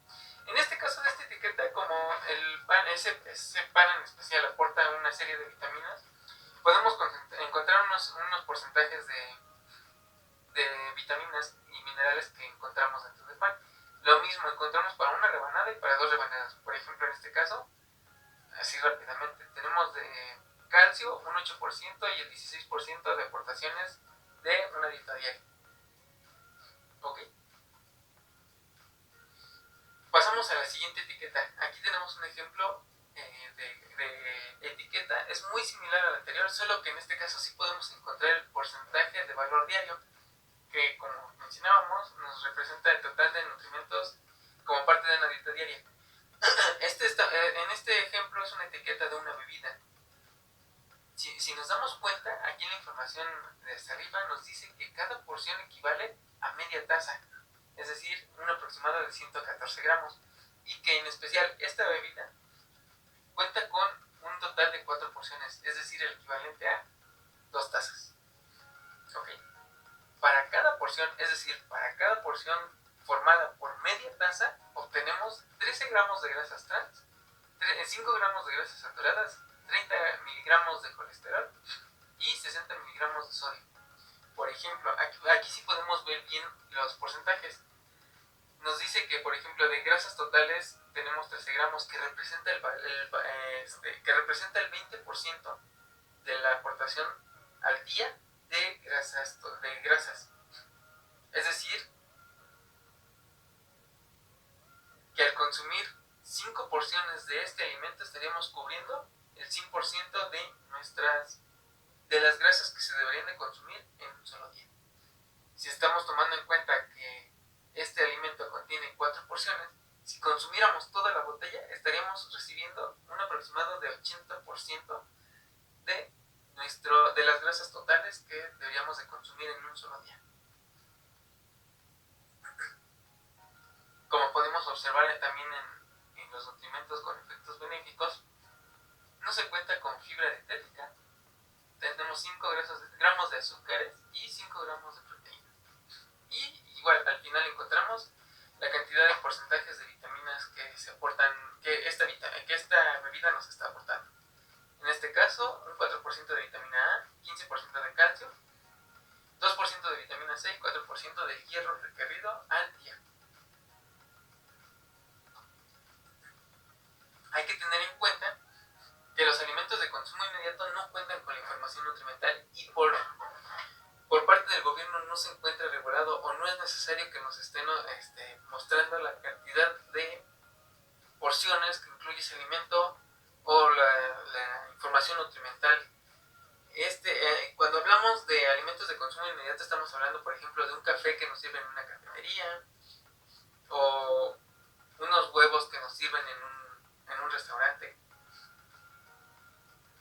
En este caso de esta etiqueta, como el pan, ese pan en especial aporta una serie de vitaminas, podemos encontrar unos porcentajes de vitaminas y minerales que encontramos dentro del pan. Lo mismo encontramos para una rebanada y para 2 rebanadas. Por ejemplo, en este caso, así rápidamente, tenemos de calcio un 8% y el 16% de aportaciones de una dieta diaria. Ok. Pasamos a la siguiente etiqueta. Aquí tenemos un ejemplo de etiqueta. Es muy similar al anterior, solo que en este caso sí podemos encontrar el porcentaje de valor diario, que como mencionábamos, nos representa el total de nutrimentos como parte de una dieta diaria. En este ejemplo es una etiqueta de una bebida. Si nos damos cuenta, aquí en la información de hasta arriba nos dice que cada porción equivale a media taza, es decir, un aproximado de 114 gramos, y que en especial esta bebida cuenta con un total de 4 porciones, es decir, el equivalente a 2 tazas. ¿Ok? Para cada porción, es decir, para cada porción formada por media taza, obtenemos 13 gramos de grasas trans, 5 gramos de grasas saturadas, 30 miligramos de colesterol y 60 miligramos de sodio. Por ejemplo, aquí sí podemos ver bien los porcentajes. Nos dice que, por ejemplo, de grasas totales tenemos 13 gramos, que representa el 20% de la aportación al día de grasas. Es decir, que al consumir 5 porciones de este alimento estaríamos cubriendo el 100% de las grasas que se deberían de consumir en un solo día. Si estamos tomando en cuenta que este alimento contiene 4 porciones, si consumiéramos toda la botella estaríamos recibiendo un aproximado de 80% de las grasas totales que deberíamos de consumir en un solo día. Como podemos observar también en los nutrimentos con efectos benéficos, no se cuenta con fibra dietética. Tenemos 5 gramos de azúcares y 5 gramos de proteína. Y igual, al final encontramos la cantidad de porcentajes de vitaminas que se aportan, que esta bebida nos está aportando. En este caso, un 4% de vitamina A, 15% de calcio, 2% de vitamina C y 4% de hierro requerido al día. Hay que tener en cuenta que los alimentos de consumo inmediato no cuentan con la información nutrimental y por parte del gobierno no se encuentra regulado o no es necesario que nos estén mostrando la cantidad de porciones que incluye ese alimento o la información nutrimental. Cuando hablamos de alimentos de consumo inmediato estamos hablando, por ejemplo, de un café que nos sirven en una cafetería o unos huevos que nos sirven en un restaurante,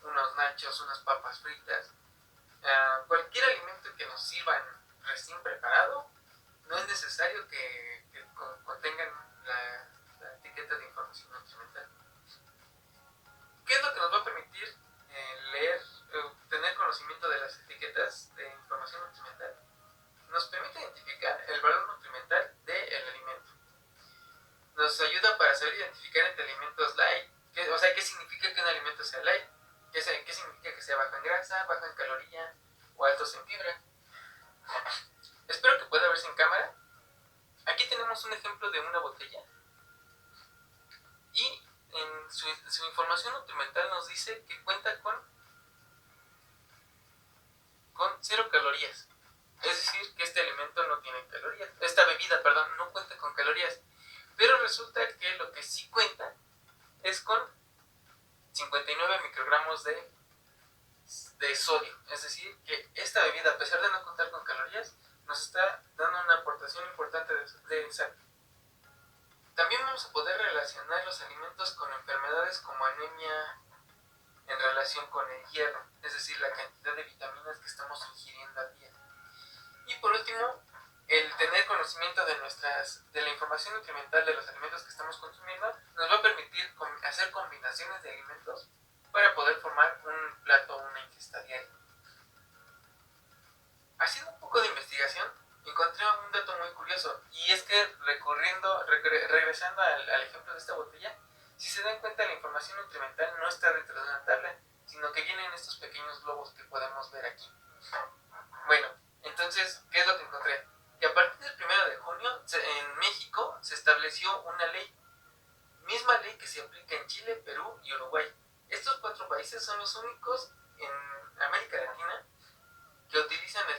unos nachos, unas papas fritas, cualquier alimento que nos sirvan recién preparado, no es necesario que contengan la etiqueta de información nutrimental. ¿Qué es lo que nos va a permitir leer, tener conocimiento de las etiquetas de información nutrimental? Nos permite identificar el valor nutrimental del alimento. Nos ayuda para saber identificar entre alimentos light, o sea, qué significa que un alimento sea light, qué significa que sea bajo en grasa, bajo en caloría o altos en fibra. Espero que pueda verse en cámara. Aquí tenemos un ejemplo de una botella y en su información nutrimental nos dice que cuenta con 0 calorías. Es decir, que este alimento no tiene calorías. Esta bebida, perdón, no cuenta con calorías. Pero resulta que lo que sí cuenta es con 59 microgramos de sodio. Es decir, que esta bebida, a pesar de no contar con calorías, nos está dando una aportación importante de sal. También vamos a poder relacionar los alimentos con enfermedades como anemia en relación con el hierro, es decir, la cantidad de vitaminas que estamos ingiriendo al día. Y por último, el tener conocimiento de la información nutrimental de los alimentos que estamos consumiendo nos va a permitir hacer combinaciones de alimentos para poder formar un plato o una ingesta diaria. Haciendo un poco de investigación, encontré un dato muy curioso, y es que regresando al ejemplo de esta botella, si se dan cuenta, la información nutrimental no está dentro de una tabla, sino que viene en estos pequeños globos que podemos ver aquí. Bueno, entonces, ¿qué es lo que encontré? Que a partir del 1 de junio, en México, se estableció una ley, misma ley que se aplica en Chile, Perú y Uruguay. Estos 4 países son los únicos en América Latina que utilizan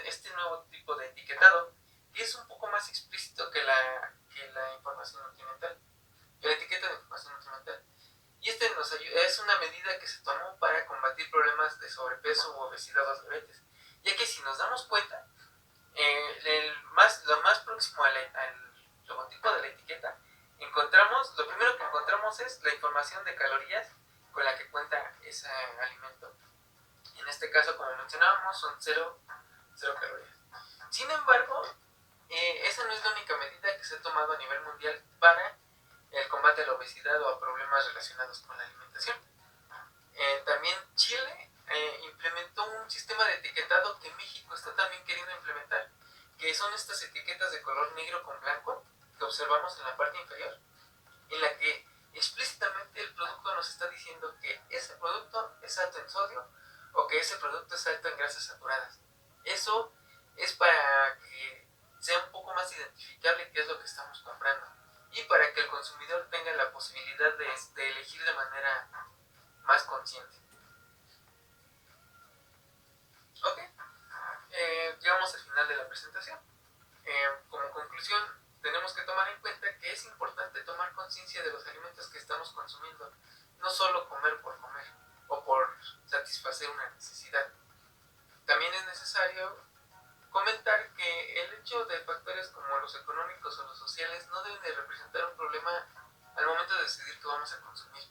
este nuevo tipo de etiquetado, que es un poco más explícito que la información nutrimental, que la etiqueta de información nutrimental. Y es una medida que se tomó para combatir problemas de sobrepeso o obesidad o diabetes, ya que si nos damos cuenta, lo más próximo al logotipo de la etiqueta, lo primero que encontramos es la información de calorías con la que cuenta ese alimento. En este caso, como mencionábamos, son 0 calorías. Sin embargo, esa no es la única medida que se ha tomado a nivel mundial para el combate a la obesidad o a problemas relacionados con la alimentación. También Chile implementó un sistema de etiquetado que México está también queriendo implementar, que son estas etiquetas de color negro con blanco que observamos en la parte inferior, en la que explícitamente el producto nos está diciendo que ese producto es alto en sodio o que ese producto es alto en grasas saturadas. Eso es para que sea un poco más identificable qué es lo que estamos comprando y para que el consumidor tenga la posibilidad de elegir de manera más consciente. Ok, llegamos al final de la presentación. Como conclusión, tenemos que tomar en cuenta que es importante tomar conciencia de los alimentos que estamos consumiendo, no solo comer por comer o por satisfacer una necesidad. También es necesario comentar que el hecho de factores como los económicos o los sociales no deben de representar un problema al momento de decidir qué vamos a consumir.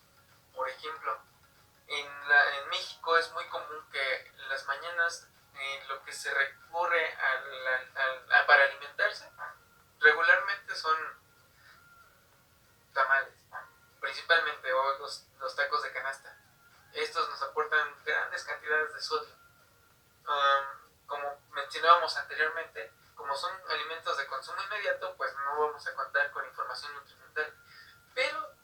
Por ejemplo, en México es muy común que en las mañanas lo que se recurre para alimentarse regularmente son tamales, principalmente, o los tacos de canasta. Estos nos aportan grandes cantidades de sodio. Como mencionábamos anteriormente, como son alimentos de consumo inmediato, pues no vamos a contar con información nutrimental. Pero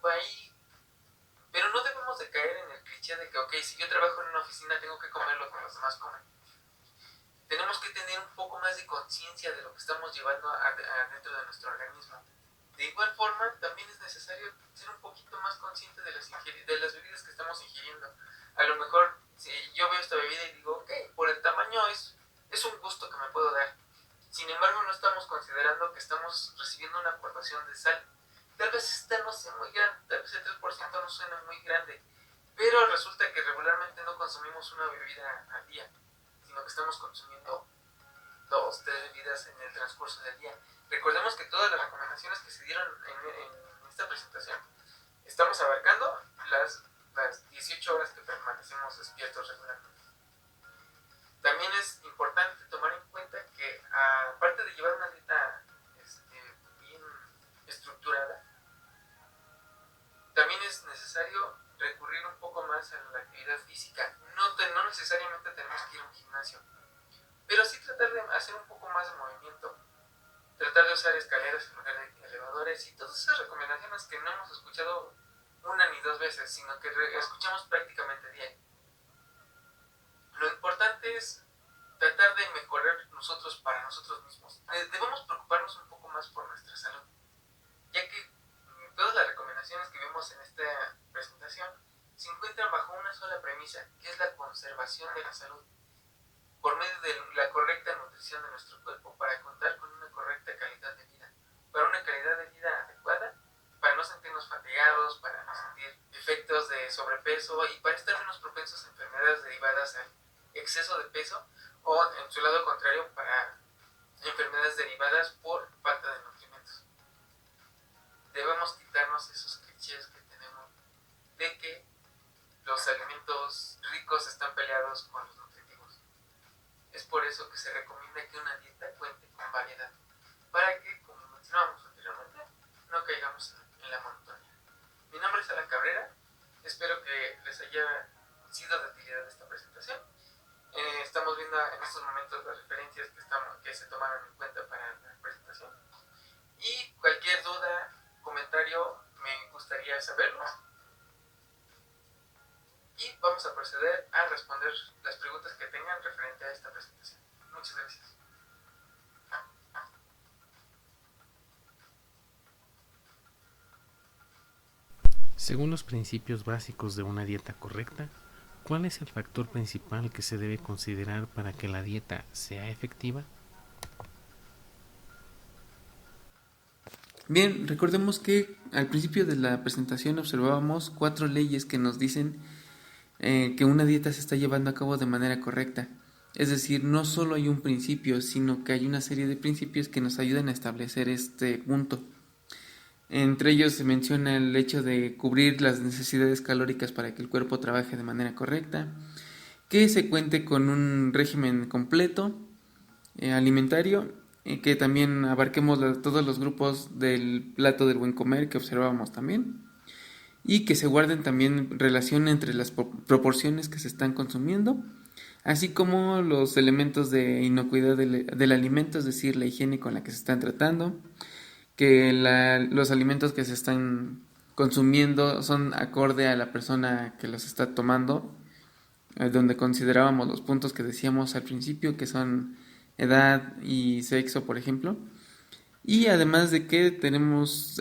no debemos de caer en el cliché de que, ok, si yo trabajo en una oficina tengo que comer lo que los demás comen. Tenemos que tener un poco más de conciencia de lo que estamos llevando adentro de nuestro organismo. De igual forma, también es necesario ser un poquito más consciente de las bebidas que estamos ingiriendo. A lo mejor, si yo veo esta bebida y digo, ok, por el tamaño es un gusto que me puedo dar. Sin embargo, no estamos considerando que estamos recibiendo una aportación de sal. Tal vez esta no sea muy grande, tal vez el 3% no suena muy grande, pero resulta que regularmente no consumimos una bebida al día, sino que estamos consumiendo 2, 3 bebidas en el transcurso del día. Recordemos que todas las recomendaciones que se dieron en esta presentación, estamos abarcando las 18 horas que permanecemos despiertos regularmente. También es importante tomar en cuenta que, aparte de llevar una dieta bien estructurada, también es necesario recurrir un poco más a la actividad física. No necesariamente tenemos que ir a un gimnasio, pero sí tratar de hacer un poco más de movimiento, tratar de usar escaleras en lugar de elevadores y todas esas recomendaciones que no hemos escuchado una ni dos veces, sino que escuchamos prácticamente diario. Lo importante es tratar de mejorar nosotros para nosotros mismos. Debemos preocuparnos un poco más por nuestra salud, ya que todas las recomendaciones que vemos en esta presentación se encuentran bajo una sola premisa, que es la conservación de la salud, por medio de la correcta nutrición de nuestro cuerpo para contar con una correcta calidad de vida, para una calidad de vida adecuada, para no sentirnos fatigados, para no sentir efectos de sobrepeso y para estar menos propensos a enfermedades derivadas al exceso de peso o, en su lado contrario, para enfermedades derivadas por falta de nutrimentos. Debemos quitarnos esos clichés que tenemos de que los alimentos ricos están peleados con los nutritivos. Es por eso que se recomienda que una dieta cuente con variedad, para que, como mencionábamos anteriormente, no caigamos en la monotonía. Mi nombre es Alan Cabrera, espero que les haya sido de utilidad esta presentación. Estamos viendo en estos momentos las referencias que se tomaron en cuenta para la presentación. Y cualquier duda, comentario, me gustaría saberlo. Y vamos a proceder a responder las preguntas que tengan referente a esta presentación. Muchas gracias. Según los principios básicos de una dieta correcta, ¿cuál es el factor principal que se debe considerar para que la dieta sea efectiva? Bien, recordemos que al principio de la presentación observábamos 4 leyes que nos dicen que una dieta se está llevando a cabo de manera correcta. Es decir, no solo hay un principio, sino que hay una serie de principios que nos ayudan a establecer este punto. Entre ellos se menciona el hecho de cubrir las necesidades calóricas para que el cuerpo trabaje de manera correcta, que se cuente con un régimen completo alimentario, que también abarquemos todos los grupos del plato del buen comer que observábamos también, y que se guarden también relación entre las proporciones que se están consumiendo, así como los elementos de inocuidad del alimento, es decir, la higiene con la que se están tratando, que los alimentos que se están consumiendo son acorde a la persona que los está tomando, donde considerábamos los puntos que decíamos al principio, que son edad y sexo, por ejemplo. Y además de que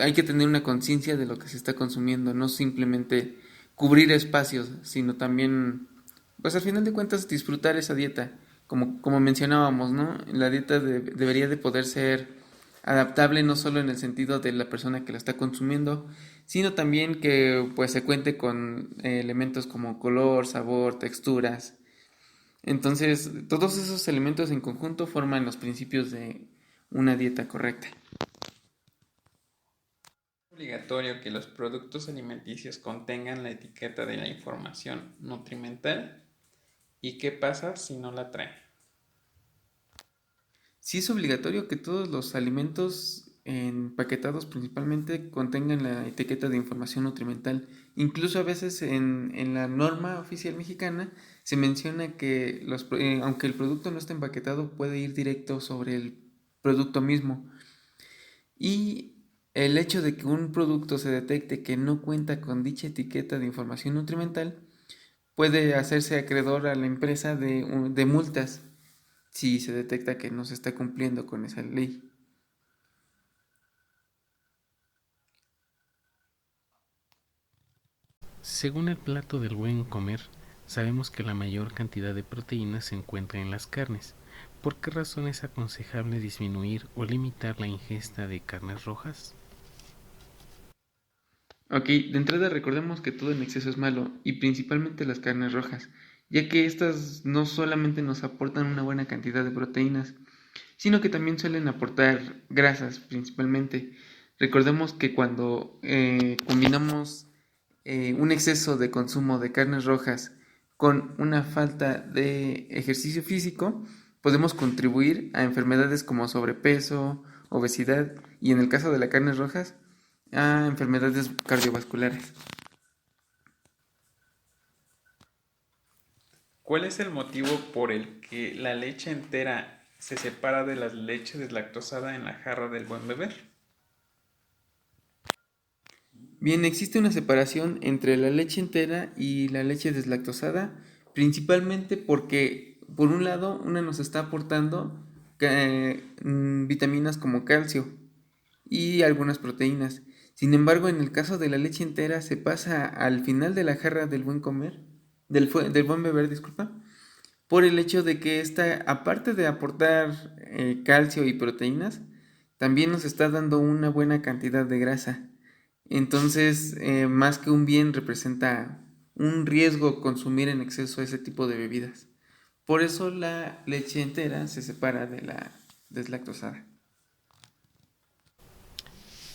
hay que tener una conciencia de lo que se está consumiendo, no simplemente cubrir espacios, sino también, pues al final de cuentas, disfrutar esa dieta. Como mencionábamos, ¿no? La dieta debería de poder ser adaptable no solo en el sentido de la persona que la está consumiendo, sino también que pues se cuente con elementos como color, sabor, texturas. Entonces, todos esos elementos en conjunto forman los principios de una dieta correcta. Es obligatorio que los productos alimenticios contengan la etiqueta de la información nutrimental. ¿Y qué pasa si no la traen? Sí es obligatorio que todos los alimentos empaquetados principalmente contengan la etiqueta de información nutrimental. Incluso a veces en la norma oficial mexicana se menciona que aunque el producto no esté empaquetado puede ir directo sobre el producto mismo. Y el hecho de que un producto se detecte que no cuenta con dicha etiqueta de información nutrimental puede hacerse acreedor a la empresa de multas si se detecta que no se está cumpliendo con esa ley. Según el plato del buen comer, sabemos que la mayor cantidad de proteínas se encuentra en las carnes. ¿Por qué razón es aconsejable disminuir o limitar la ingesta de carnes rojas? Ok, de entrada recordemos que todo en exceso es malo y principalmente las carnes rojas, ya que estas no solamente nos aportan una buena cantidad de proteínas, sino que también suelen aportar grasas principalmente. Recordemos que cuando combinamos un exceso de consumo de carnes rojas con una falta de ejercicio físico, podemos contribuir a enfermedades como sobrepeso, obesidad y en el caso de las carnes rojas, a enfermedades cardiovasculares. ¿Cuál es el motivo por el que la leche entera se separa de la leche deslactosada en la jarra del buen beber? Bien, existe una separación entre la leche entera y la leche deslactosada, principalmente porque, por un lado, una nos está aportando vitaminas como calcio y algunas proteínas. Sin embargo, en el caso de la leche entera se pasa al final de la jarra del buen comer, del buen beber, disculpa, por el hecho de que esta, aparte de aportar calcio y proteínas, también nos está dando una buena cantidad de grasa. Entonces, más que un bien, representa un riesgo consumir en exceso ese tipo de bebidas. Por eso la leche entera se separa de la deslactosada.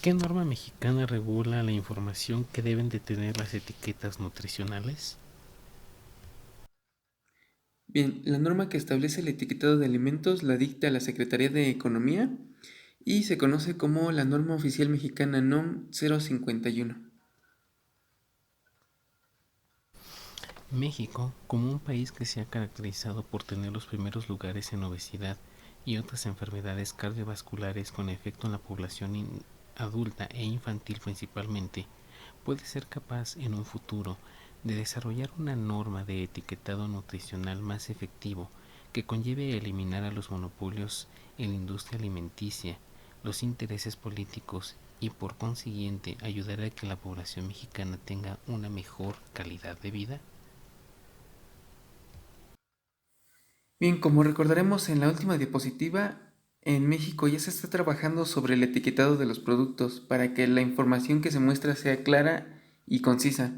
¿Qué norma mexicana regula la información que deben de tener las etiquetas nutricionales? Bien, la norma que establece el etiquetado de alimentos la dicta la Secretaría de Economía y se conoce como la norma oficial mexicana NOM 051. México, como un país que se ha caracterizado por tener los primeros lugares en obesidad y otras enfermedades cardiovasculares con efecto en la población adulta e infantil principalmente, puede ser capaz en un futuro de desarrollar una norma de etiquetado nutricional más efectivo que conlleve eliminar a los monopolios en la industria alimenticia, los intereses políticos y por consiguiente ayudar a que la población mexicana tenga una mejor calidad de vida? Bien, como recordaremos en la última diapositiva, en México ya se está trabajando sobre el etiquetado de los productos para que la información que se muestra sea clara y concisa.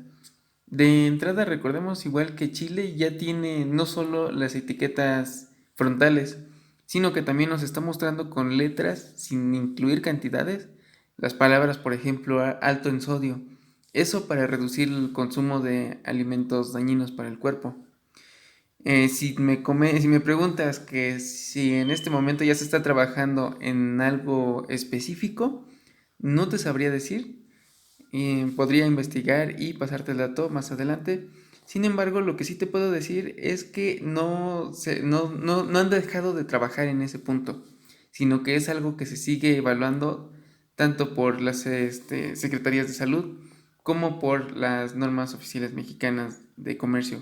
De entrada recordemos igual que Chile ya tiene no solo las etiquetas frontales, sino que también nos está mostrando con letras sin incluir cantidades las palabras, por ejemplo, alto en sodio. Eso para reducir el consumo de alimentos dañinos para el cuerpo. Si me preguntas que si en este momento ya se está trabajando en algo específico, no te sabría decir. Podría investigar y pasarte el dato más adelante. Sin embargo, lo que sí te puedo decir es que no han dejado de trabajar en ese punto, sino que es algo que se sigue evaluando tanto por las secretarías de salud como por las normas oficiales mexicanas de comercio.